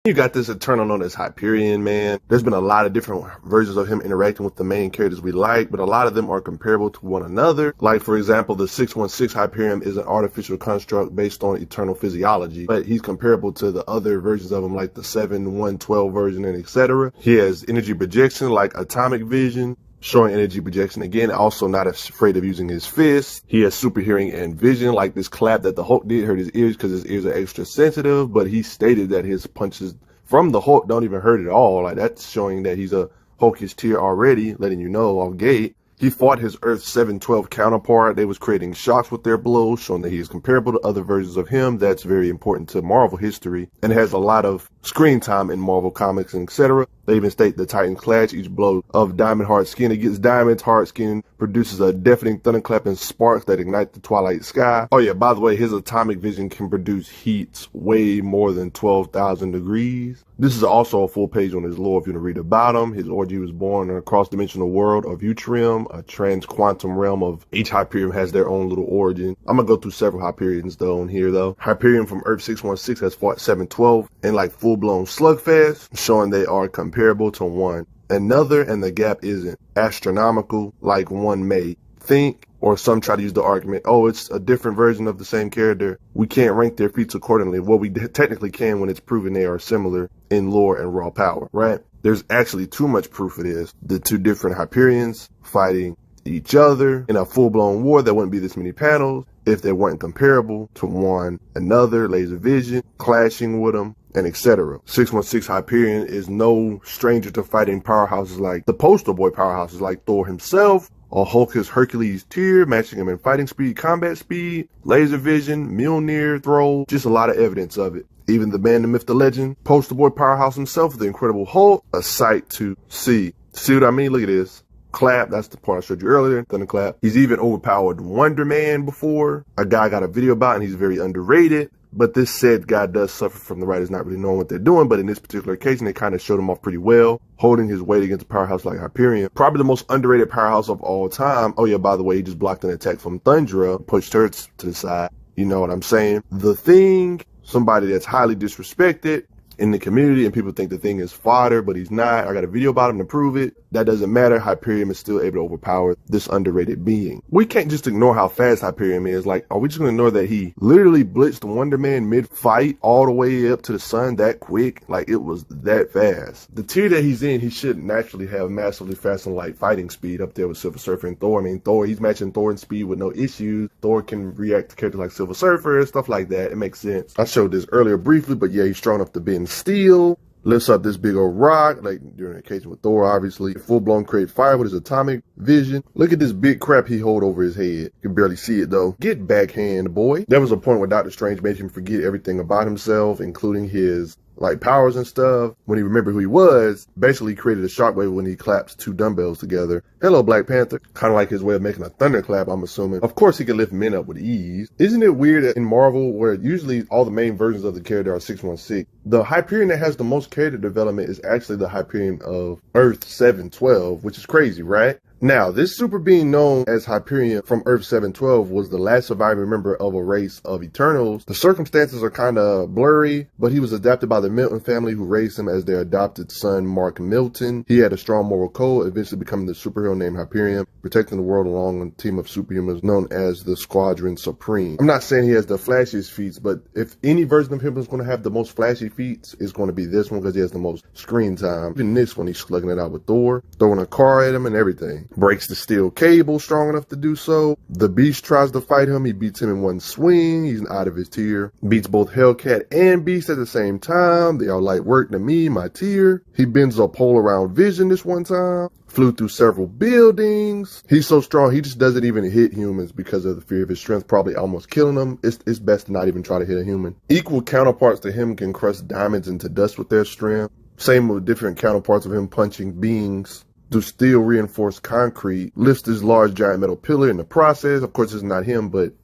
You got this Eternal known as Hyperion, man. There's been a lot of different versions of him interacting with the main characters we like, but a lot of them are comparable to one another. Like, for example, the 616 Hyperion is an artificial construct based on eternal physiology, but he's comparable to the other versions of him, like the 7112 version and etc. He has energy projection like atomic vision, showing energy projection again, also not afraid of using his fists. He has super hearing and vision, like this clap that the Hulk did hurt his ears because his ears are extra sensitive, but he stated that his punches from the Hulk don't even hurt at all. Like, that's showing that he's a Hulkish tier already, letting you know off gate. He fought his Earth 712 counterpart. They was creating shocks with their blows, showing that he is comparable to other versions of him. That's very important to Marvel history and has a lot of screen time in Marvel comics, etc. They even state the Titans clash each blow of diamond hard skin against diamonds. Hard skin produces a deafening thunderclap and sparks that ignite the twilight sky. Oh yeah, by the way, his atomic vision can produce heats way more than 12,000 degrees. This is also a full page on his lore if you want to read about him. His origin was born in a cross-dimensional world of Hyperion, a trans-quantum realm of each Hyperion has their own little origin. I'm going to go through several Hyperions though on here though. Hyperion from Earth 616 has fought 712 in like full-blown slugfest, showing they are comparable to one another, and the gap isn't astronomical like one may think, or some try to use the argument, oh, it's a different version of the same character, we can't rank their feats accordingly. Well, we technically can when it's proven they are similar in lore and raw power, right? There's actually too much proof of this. The two different Hyperions fighting each other in a full-blown war, there wouldn't be this many panels if they weren't comparable to one another, laser vision, clashing with them, and etc. 616 Hyperion is no stranger to fighting powerhouses like the poster boy powerhouses like Thor himself, or Hulk is Hercules tier, matching him in fighting speed, combat speed, laser vision, Mjolnir throw, just a lot of evidence of it. Even the man, the myth, the legend, poster boy powerhouse himself, the Incredible Hulk, a sight to see. See what I mean? Look at this. Clap, that's the part I showed you earlier, thunderclap. He's even overpowered Wonder Man before. A guy I got a video about, and he's very underrated. But this said guy does suffer from the writers not really knowing what they're doing, but in this particular occasion, they kind of showed him off pretty well, holding his weight against a powerhouse like Hyperion. Probably the most underrated powerhouse of all time. Oh yeah, by the way, he just blocked an attack from Thundra, pushed her to the side. You know what I'm saying? The Thing, somebody that's highly disrespected in the community, and people think the Thing is fodder, but he's not. I got a video about him to prove it. That doesn't matter. Hyperion is still able to overpower this underrated being. We can't just ignore how fast Hyperion is. Like, are we just going to ignore that he literally blitzed Wonder Man mid-fight all the way up to the sun that quick? Like, it was that fast. The tier that he's in, he should naturally have massively fast and light fighting speed up there with Silver Surfer and Thor. I mean, Thor, he's matching Thor in speed with no issues. Thor can react to characters like Silver Surfer and stuff like that. It makes sense. I showed this earlier briefly, but yeah, he's strong enough to bend steel. Lifts up this big old rock, like during the occasion with Thor, obviously. Full-blown create fire with his atomic vision. Look at this big crap he hold over his head. You can barely see it, though. Get backhand, boy. There was a point where Doctor Strange made him forget everything about himself, including his like powers and stuff. When he remembered who he was, basically created a shockwave when he claps two dumbbells together. Hello, Black Panther. Kind of like his way of making a thunderclap, I'm assuming. Of course, he can lift men up with ease. Isn't it weird that in Marvel, where usually all the main versions of the character are 616, the Hyperion that has the most character development is actually the Hyperion of Earth 712, which is crazy, right? Now, this super being known as Hyperion from Earth 712 was the last surviving member of a race of Eternals. The circumstances are kind of blurry, but he was adopted by the Milton family, who raised him as their adopted son, Mark Milton. He had a strong moral code, eventually becoming the superhero named Hyperion, protecting the world along a team of superhumans known as the Squadron Supreme. I'm not saying he has the flashiest feats, but if any version of him is going to have the most flashy feats, it's going to be this one because he has the most screen time. Even this one, he's slugging it out with Thor, throwing a car at him and everything. Breaks the steel cable strong enough to do so. The Beast tries to fight him. He beats him in one swing. He's out of his tier. Beats both Hellcat and Beast at the same time. They are light work to me, my tier. He bends a pole around Vision this one time. Flew through several buildings. He's so strong, he just doesn't even hit humans because of the fear of his strength, probably almost killing them. It's best to not even try to hit a human. Equal counterparts to him can crush diamonds into dust with their strength. Same with different counterparts of him punching beings through steel reinforced concrete, lifts this large giant metal pillar in the process. Of course, it's not him, but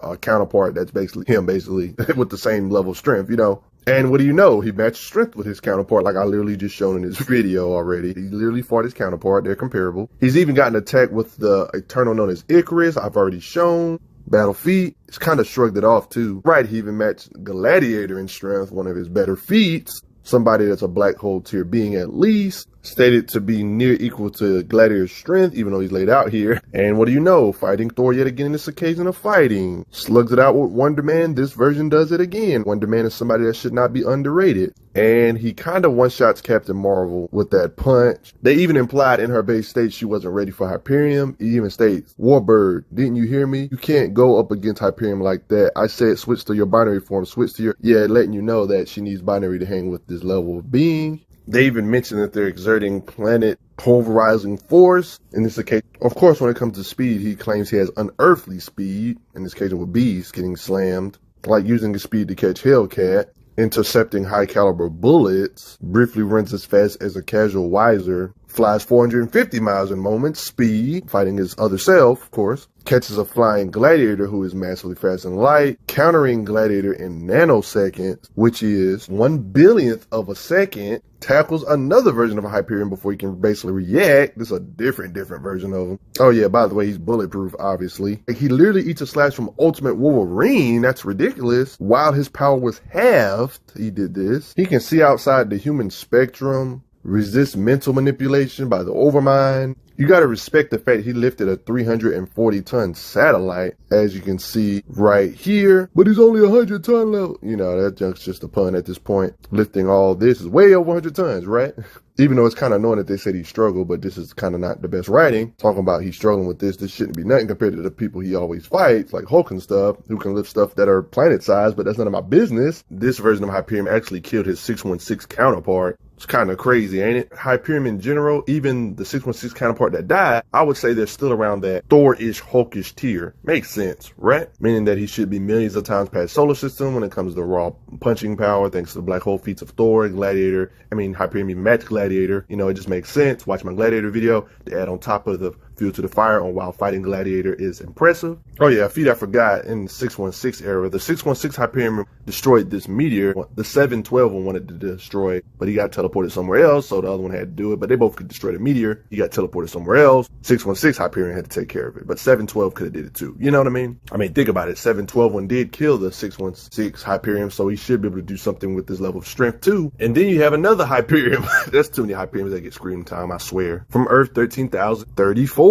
a counterpart that's basically him, with the same level of strength, you know. And what do you know? He matched strength with his counterpart, like I literally just shown in his video already. He literally fought his counterpart. They're comparable. He's even gotten attacked with the Eternal known as Icarus. I've already shown. Battle feat. He's kind of shrugged it off too. Right, he even matched Gladiator in strength, one of his better feats. somebody that's a black hole tier being at least, stated to be near equal to Gladiator's strength, even though he's laid out here. And what do you know? Fighting Thor yet again in this occasion of fighting. Slugs it out with Wonder Man. This version does it again. Wonder Man is somebody that should not be underrated. And he kind of one-shots Captain Marvel with that punch. They even implied in her base state she wasn't ready for Hyperion. He even states, Warbird, didn't you hear me? You can't go up against Hyperion like that. I said switch to your binary form, switch to your... Yeah, letting you know that she needs binary to hang with this level of being. They even mentioned that they're exerting planet pulverizing force. In this occasion, of course, when it comes to speed, he claims he has unearthly speed. In this occasion with bees getting slammed, like using his speed to catch Hellcat, intercepting high caliber bullets, briefly runs as fast as a casual Weiser, flies 450 miles in moment speed, fighting his other self, of course, catches a flying Gladiator who is massively fast and light, countering Gladiator in nanoseconds, which is 1/1000th of a second, tackles another version of a Hyperion before he can basically react. This is a different version of him. Oh yeah, by the way, he's bulletproof, obviously. He literally eats a slash from Ultimate Wolverine. That's ridiculous. While his power was halved, he did this. He can see outside the human spectrum, resist mental manipulation by the Overmind. You gotta respect the fact he lifted a 340-ton satellite, as you can see right here. But he's only 100-ton level. You know, that junk's just a pun at this point. Lifting all this is way over 100 tons, right? Even though it's kind of annoying that they said he struggled, but this is kind of not the best writing. Talking about he's struggling with this shouldn't be nothing compared to the people he always fights, like Hulk and stuff, who can lift stuff that are planet-sized, but that's none of my business. This version of Hyperion actually killed his 616 counterpart. It's kind of crazy, ain't it? Hyperion in general, even the 616 counterpart that died, I would say they're still around that Thor-ish, Hulkish tier. Makes sense, right? Meaning that he should be millions of times past solar system when it comes to raw punching power, thanks to the black hole feats of Thor, Gladiator. I mean, Hyperion even matched Gladiator. You know, it just makes sense. Watch my Gladiator video to add on top of the Fuel to the Fire on While Fighting Gladiator is impressive. Oh yeah, a feat I forgot, in the 616 era, the 616 Hyperion destroyed this meteor. The 712 one wanted to destroy, but he got teleported somewhere else, so the other one had to do it. But they both could destroy the meteor. He got teleported somewhere else. 616 Hyperion had to take care of it, but 712 could have did it too. You know what I mean? I mean, think about it. 712 one did kill the 616 Hyperion, so he should be able to do something with this level of strength too. And then you have another Hyperion. There's too many Hyperions that get screen time, I swear. From Earth 13,034.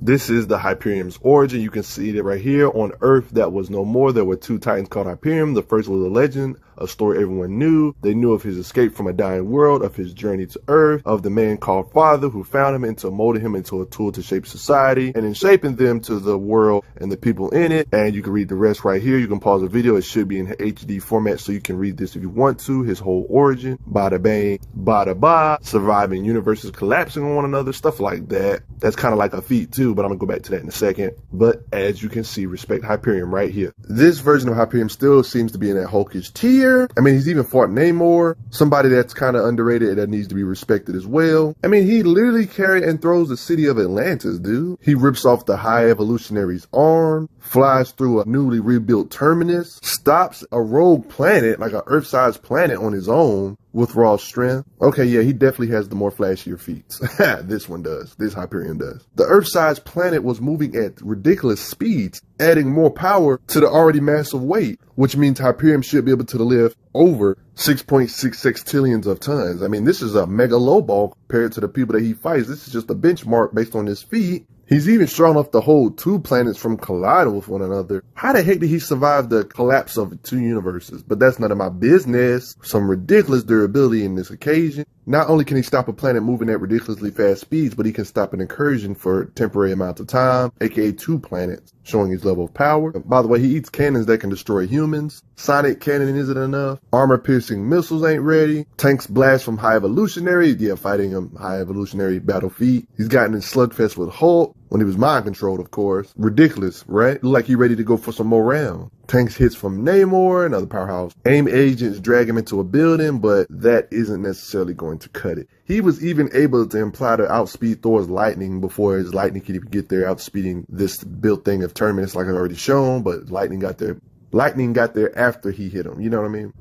This is the Hyperion's origin. You can see it right here. On Earth that was no more, there were two titans called Hyperion. The first was a legend, a story everyone knew. They knew of his escape from a dying world, of his journey to Earth, of the man called Father who found him and molded him into a tool to shape society, and in shaping them to the world and the people in it. And you can read the rest right here. You can pause the video. It should be in HD format, so you can read this if you want to. His whole origin, bada bang, bada ba, surviving universes collapsing on one another, stuff like that. That's kind of like a feat too, but I'm gonna go back to that in a second. But as you can see, respect Hyperion right here. This version of Hyperion still seems to be in that Hulkish tier. I mean, he's even fought Namor, somebody that's kind of underrated and that needs to be respected as well. I mean, he literally carried and throws the city of Atlantis, dude. He rips off the High Evolutionary's arm, flies through a newly rebuilt terminus, stops a rogue planet, like an Earth-sized planet on his own, with raw strength. Okay, yeah, he definitely has the more flashier feats. This one does. This Hyperion does. The Earth-sized planet was moving at ridiculous speeds, adding more power to the already massive weight, which means Hyperion should be able to lift over 6.6 sextillions of tons. I mean, this is a mega low ball compared to the people that he fights. This is just a benchmark based on his feat. He's even strong enough to hold two planets from colliding with one another. How the heck did he survive the collapse of two universes? But that's none of my business. Some ridiculous durability in this occasion. Not only can he stop a planet moving at ridiculously fast speeds, but he can stop an incursion for a temporary amount of time, aka two planets, showing his level of power. By the way, he eats cannons that can destroy humans. Sonic cannon isn't enough. Armor-piercing missiles ain't ready. Tanks blast from High Evolutionary. Yeah, fighting him, High Evolutionary battle feat. He's gotten in slugfest with Hulk, when he was mind-controlled, of course. Ridiculous, right? Look like he's ready to go for some more rounds. Tanks hits from Namor, another powerhouse. AIM agents drag him into a building, but that isn't necessarily going to cut it. He was even able to imply to outspeed Thor's lightning before his lightning could even get there, outspeeding this built thing of Terminus like I've already shown, but lightning got there Lightning got there after he hit him. You know what I mean?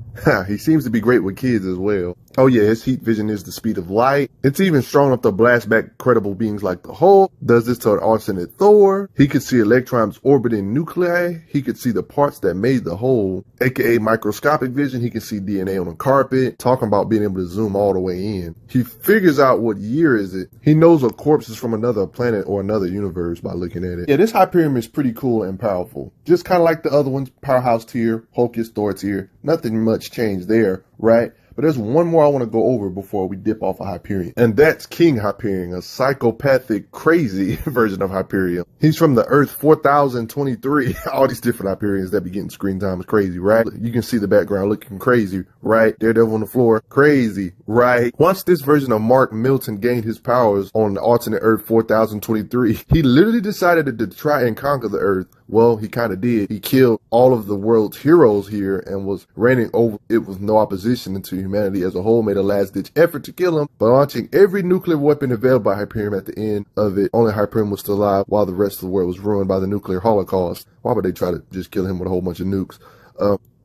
He seems to be great with kids as well. Oh yeah, his heat vision is the speed of light. It's even strong enough to blast back credible beings like the Hulk. Does this to an alternate Thor. He could see electrons orbiting nuclei. He could see the parts that made the whole, aka microscopic vision. He can see DNA on a carpet. Talking about being able to zoom all the way in. He figures out what year is it. He knows a corpse is from another planet or another universe by looking at it. Yeah, this Hyperion is pretty cool and powerful. Just kind of like the other ones, powerhouse tier, Hulk is Thor tier. Nothing much changed there, right? But there's one more I want to go over before we dip off of Hyperion. And that's King Hyperion, a psychopathic, crazy version of Hyperion. He's from the Earth 4023. All these different Hyperions that be getting screen time is crazy, right? You can see the background looking crazy, right? Daredevil on the floor, crazy, right? Once this version of Mark Milton gained his powers on the alternate Earth 4023, he literally decided to try and conquer the Earth. Well, he kind of did. He killed all of the world's heroes here and was reigning over it with no opposition until humanity as a whole made a last-ditch effort to kill him by launching every nuclear weapon available by Hyperion. At the end of it, only Hyperion was still alive while the rest of the world was ruined by the nuclear holocaust. Why would they try to just kill him with a whole bunch of nukes?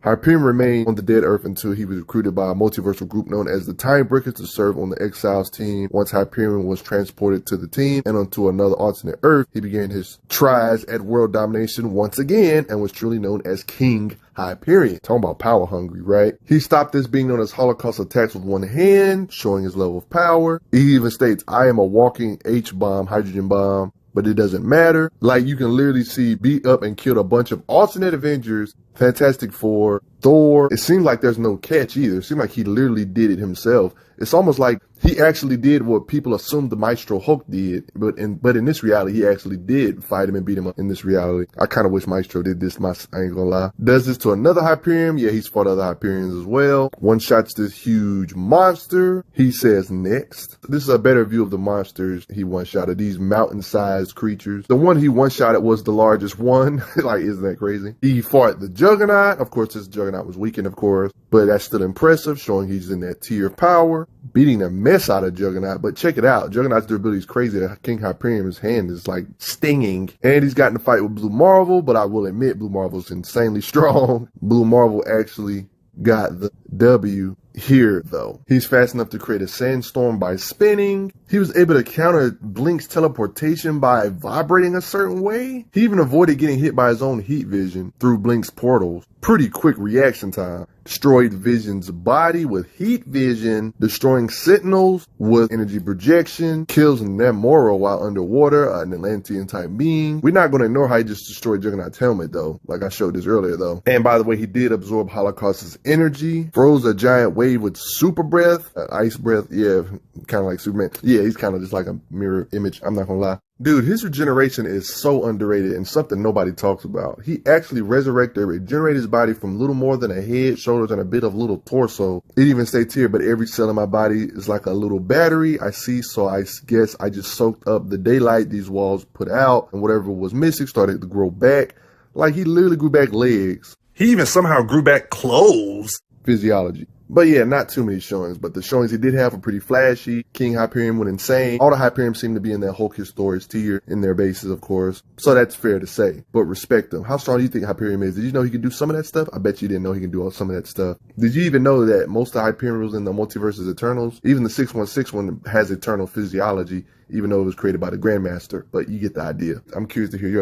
Hyperion remained on the dead Earth until he was recruited by a multiversal group known as the Time Breakers to serve on the Exiles team. Once Hyperion was transported to the team and onto another alternate Earth, he began his tries at world domination once again and was truly known as King Hyperion. Talking about power hungry, right? He stopped this being known as Holocaust attacks with one hand, showing his level of power. He even states, "I am a walking H-bomb, hydrogen bomb. But it doesn't matter." Like, you can literally see beat up and killed a bunch of alternate Avengers, Fantastic Four, Thor. It seems like there's no catch either. It seems like he literally did it himself. It's almost like he actually did what people assumed the Maestro Hulk did, but in this reality, he actually did fight him and beat him up in this reality. I kind of wish Maestro did this, I ain't gonna lie. Does this to another Hyperion? Yeah, he's fought other Hyperions as well. One shots this huge monster. He says next. This is a better view of the monsters he one-shotted, these mountain-sized creatures. The one he one-shotted was the largest one. Like, isn't that crazy? He fought the Juggernaut. Of course, this Juggernaut was weakened, of course, but that's still impressive, showing he's in that tier of power. Beating the mess out of Juggernaut, but check it out. Juggernaut's durability is crazy. King Hyperion's hand is like stinging. And he's gotten to fight with Blue Marvel, but I will admit Blue Marvel's insanely strong. Blue Marvel actually got the W here, though. He's fast enough to create a sandstorm by spinning. He was able to counter Blink's teleportation by vibrating a certain way. He even avoided getting hit by his own heat vision through Blink's portals. Pretty quick reaction time. Destroyed Vision's body with heat vision, destroying Sentinels with energy projection, kills Namora while underwater, an Atlantean type being. We're not going to ignore how he just destroyed Juggernaut's helmet, though, like I showed this earlier, though. And by the way, he did absorb Holocaust's energy, froze a giant wave with super breath, ice breath. Yeah, kind of like Superman. Yeah, he's kind of just like a mirror image. I'm not going to lie. Dude, his regeneration is so underrated and something nobody talks about. He actually regenerated his body from little more than a head, shoulders, and a bit of little torso. It even states here, but every cell in my body is like a little battery. I see, so I guess I just soaked up the daylight these walls put out, and whatever was missing started to grow back. Like, he literally grew back legs. He even somehow grew back clothes. Physiology. But yeah, not too many showings, but the showings he did have were pretty flashy. King Hyperion went insane. All the Hyperions seem to be in that Hulk Stories tier in their bases, of course. So that's fair to say, but respect them. How strong do you think Hyperion is? Did you know he could do some of that stuff? I bet you didn't know he can do some of that stuff. Did you even know that most of the Hyperions in the multiverse is Eternals? Even the 616 one has eternal physiology, even though it was created by the Grandmaster, but you get the idea. I'm curious to hear your